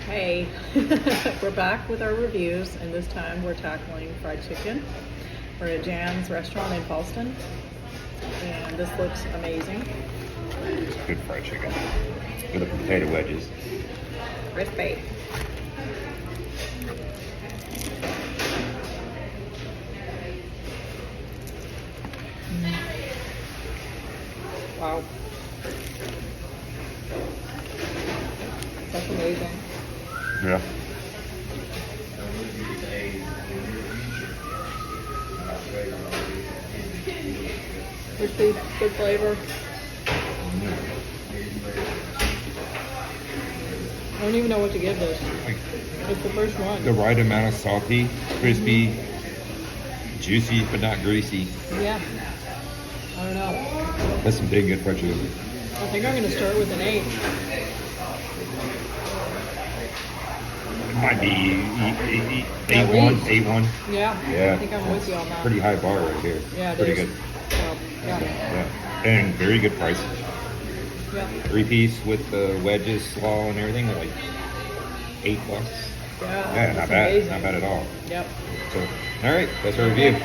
Hey, we're back with our reviews, and this time we're tackling fried chicken. We're at Jan's Restaurant in Fallston, and this looks amazing. It's good fried chicken with the potato wedges. Crispy. Wow. That's amazing. Yeah. Crispy, good flavor. I don't even know what to give this. It's the first one. The right amount of salty, crispy, juicy, but not greasy. Yeah. I don't know. That's some dang good fried chicken. I think I'm going to start with an 8. Might be At 8-1, least. 8-1. Yeah. Yeah. I think I'm with you on that. Pretty high bar right here. Yeah, it Pretty is. good. So, yeah. Yeah. And very good price. Yeah. 3-piece with the wedges, slaw, and everything, like $8. Yeah. Yeah, not it's bad. amazing. Not bad at all. Yep. So, all right, that's our review.